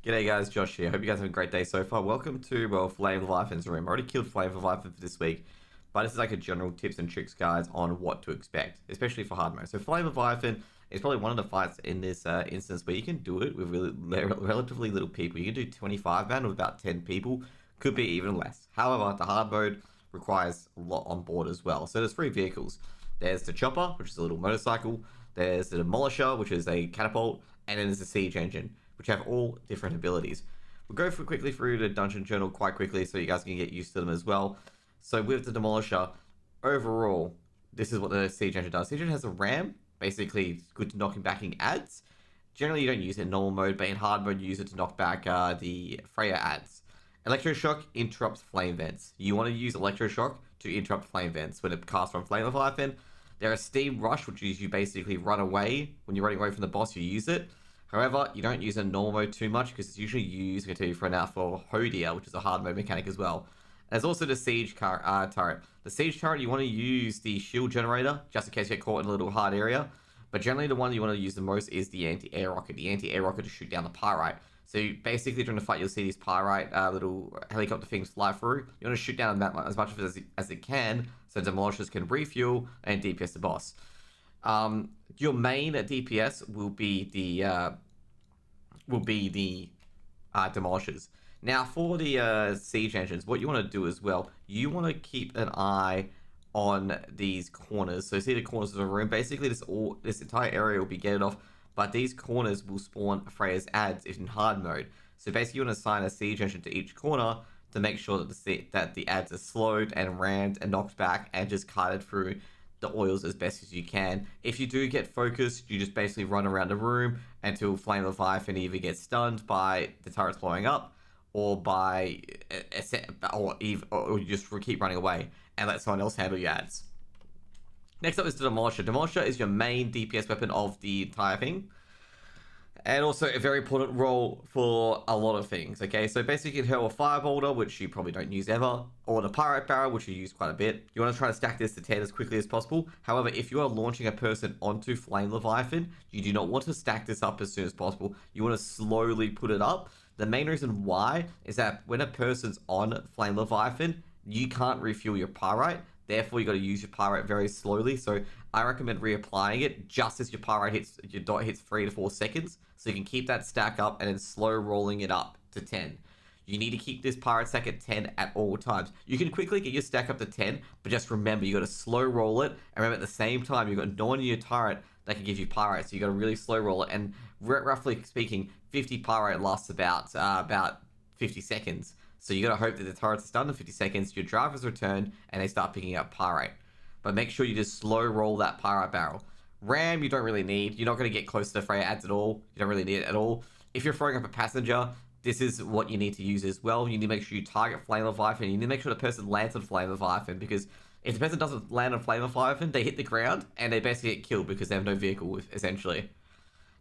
G'day guys, Josh here. Hope you guys have a great day so far. Welcome to, Flame Leviathan's room. I already killed Flame Leviathan for this week, but this is like a general tips and tricks guide on what to expect, especially for hard mode. So Flame Leviathan is probably one of the fights in this instance where you can do it with relatively little people. You can do 25 man with about 10 people, could be even less. However, the hard mode requires a lot on board as well. So there's three vehicles. There's the chopper, which is a little motorcycle. There's the demolisher, which is a catapult, and then there's the siege engine, which have all different abilities. We'll go quickly through the dungeon journal quite quickly so you guys can get used to them as well. So with the demolisher, overall, this is what the siege engine does. Siege engine has a ram, basically it's good to knocking back in ads. Generally you don't use it in normal mode, but in hard mode you use it to knock back the Freya ads. Electroshock interrupts flame vents. You want to use electroshock to interrupt flame vents when it casts from Flame Leviathan. There is steam rush, which is you basically run away. When you're running away from the boss, you use it. However, you don't use it in normal mode too much because it's usually used, I'm going to tell you for now, for Hodia, which is a hard mode mechanic as well. There's also the siege turret. The siege turret, you want to use the shield generator just in case you get caught in a little hard area. But generally the one you want to use the most is the anti-air rocket. The anti-air rocket to shoot down the pyrite. So basically during the fight you'll see these pyrite little helicopter things fly through. You want to shoot down that as much as it can so demolishers can refuel and DPS the boss. Your main DPS will be the demolishers. Now for the siege engines, what you want to do as well, you want to keep an eye on these corners. So see the corners of the room. Basically, this entire area will be gated off, but these corners will spawn Freya's ads in hard mode. So basically, you want to assign a siege engine to each corner to make sure that the ads are slowed and rammed and knocked back and just carted through the oils as best as you can. If you do get focused, you just basically run around the room until Flame Leviathan either gets stunned by the turrets blowing up, or or you just keep running away and let someone else handle your ads. Next up is the Demolisher. Demolisher is your main DPS weapon of the entire thing, and also a very important role for a lot of things. Okay, so basically you can hurl a Firebolter, which you probably don't use ever, or the Pyrite Barrel, which you use quite a bit. You want to try to stack this to 10 as quickly as possible. However, if you are launching a person onto Flame Leviathan, you do not want to stack this up as soon as possible. You want to slowly put it up. The main reason why is that when a person's on Flame Leviathan, you can't refuel your Pyrite. Therefore, you got to use your Pyrite very slowly. So I recommend reapplying it just as your dot hits 3 to 4 seconds. So you can keep that stack up and then slow rolling it up to 10. You need to keep this Pyrite stack at 10 at all times. You can quickly get your stack up to 10, but just remember, you got to slow roll it. And remember, at the same time, you've got no one in your turret that can give you Pyrite. So you got to really slow roll it. And roughly speaking, 50 Pyrite lasts about 50 seconds. So you got to hope that the turrets are stunned in 50 seconds, your drivers return, and they start picking up Pyrite. But make sure you just slow roll that Pyrite barrel. Ram, you don't really need. You're not going to get close to the Freya ads at all. You don't really need it at all. If you're throwing up a passenger, this is what you need to use as well. You need to make sure you target Flame Leviathan. You need to make sure the person lands on Flame Leviathan, because if the person doesn't land on Flame Leviathan, they hit the ground and they basically get killed because they have no vehicle, essentially.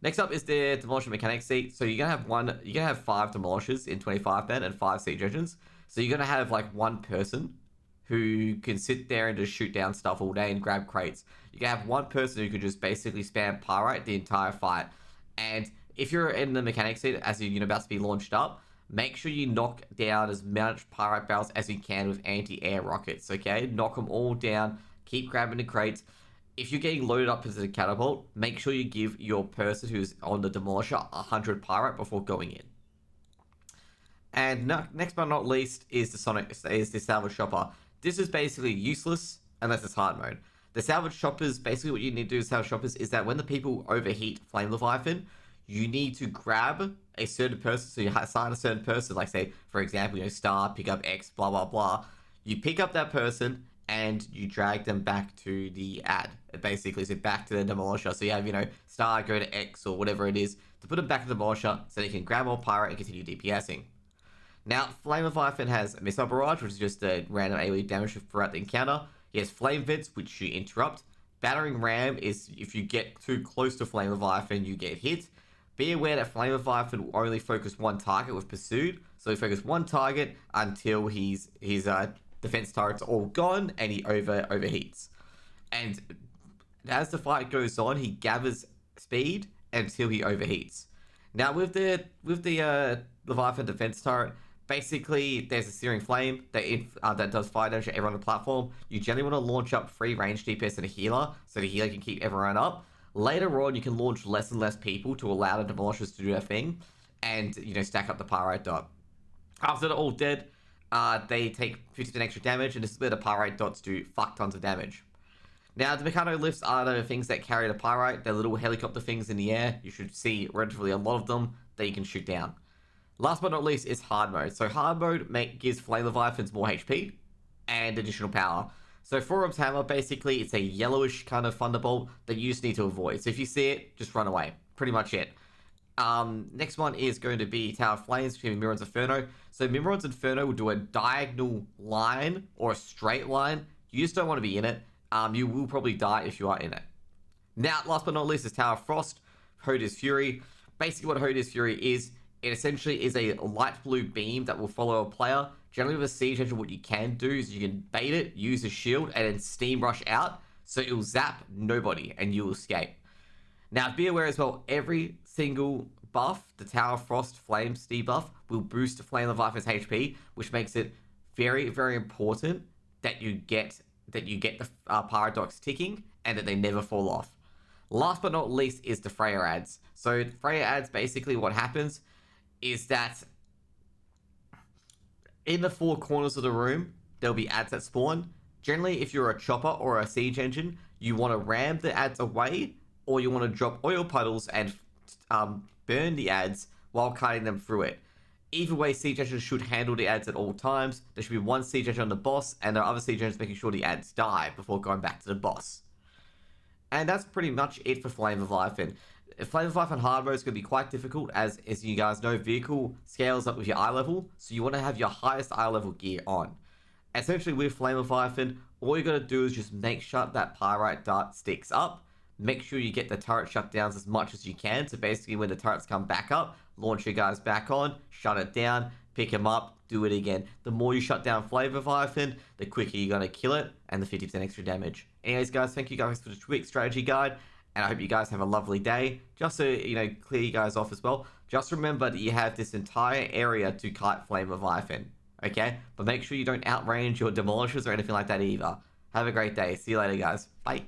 Next up is the Demolisher mechanic seat. So you're gonna have 5 demolishers in 25 men and 5 siege engines. So you're gonna have like one person who can sit there and just shoot down stuff all day and grab crates. You can have one person who can just basically spam Pyrite the entire fight. And if you're in the mechanic seat as you're about to be launched up, make sure you knock down as much Pyrite barrels as you can with anti-air rockets, okay? Knock them all down, keep grabbing the crates. If you're getting loaded up as a catapult, make sure you give your person who's on the Demolisher 100 Pyrite before going in. And next but not least is the Salvage Chopper. This is basically useless unless it's hard mode. The Salvage Choppers, basically what you need to do with Salvage Choppers is that when the people overheat Flame Leviathan, you need to grab a certain person. So you assign a certain person, like say, for example, Star, pick up X, blah, blah, blah. You pick up that person and you drag them back to the ad, basically, so back to the Demolisher. So you have, Star go to X or whatever it is to put them back to the Demolisher so they can grab more Pyrite and continue DPSing. Now, Flame Leviathan has Missile Barrage, which is just a random AoE damage throughout the encounter. He has Flame Vents, which you interrupt. Battering Ram is if you get too close to Flame Leviathan, you get hit. Be aware that Flame Leviathan will only focus one target with Pursued. So he focuses one target until his defense turrets are all gone and he overheats. And as the fight goes on, he gathers speed until he overheats. Now with the Leviathan defense turret, basically there's a searing flame that does fire damage to everyone on the platform. You generally want to launch up 3 range DPS and a healer, so the healer can keep everyone up. Later on, you can launch less and less people to allow the demolishers to do their thing, and stack up the pyrite dot. After they're all dead, they take 50% extra damage, and this is where the pyrite dots do fuck tons of damage. Now, the Mikado lifts are the things that carry the pyrite. They're little helicopter things in the air. You should see relatively a lot of them that you can shoot down. Last but not least is hard mode. So hard mode gives Flame Leviathans more HP and additional power. So Forum's Hammer, basically, it's a yellowish kind of thunderbolt that you just need to avoid. So if you see it, just run away. Pretty much it. Next one is going to be Tower of Flames between Miron's Inferno. So Miron's Inferno will do a diagonal line or a straight line. You just don't want to be in it. You will probably die if you are in it. Now, last but not least is Tower of Frost, Hoder's Fury. Basically what Hoder's Fury is, it essentially is a light blue beam that will follow a player. Generally with a siege engine, what you can do is you can bait it, use a shield, and then steam rush out, so it will zap nobody, and you will escape. Now, be aware as well, every single buff, the Tower of Frost Flames debuff, will boost Flame Leviathan's HP, which makes it very, very important that you get the Paradox ticking, and that they never fall off. Last but not least is the Freya ads. So Freya ads, basically what happens is that in the 4 corners of the room, there'll be ads that spawn. Generally, if you're a chopper or a siege engine, you want to ram the ads away, or you want to drop oil puddles and burn the ads while cutting them through it. Either way, siege engines should handle the ads at all times. There should be one siege engine on the boss, and there are other siege engines making sure the ads die before going back to the boss. And that's pretty much it for Flame Leviathan. Flame Leviathan hard mode is going to be quite difficult, as you guys know, vehicle scales up with your eye level, so you want to have your highest eye level gear on. Essentially, with Flame Leviathan, all you got to do is just make sure that pyrite dart sticks up. Make sure you get the turret shutdowns as much as you can, so basically when the turrets come back up, launch your guys back on, shut it down, pick them up, do it again. The more you shut down Flame Leviathan, the quicker you're going to kill it, and the 50% extra damage. Anyways, guys, thank you guys for the quick strategy guide, and I hope you guys have a lovely day. Just to, clear you guys off as well, just remember that you have this entire area to kite Flame Leviathan, okay? But make sure you don't outrange your demolishers or anything like that either. Have a great day. See you later, guys. Bye.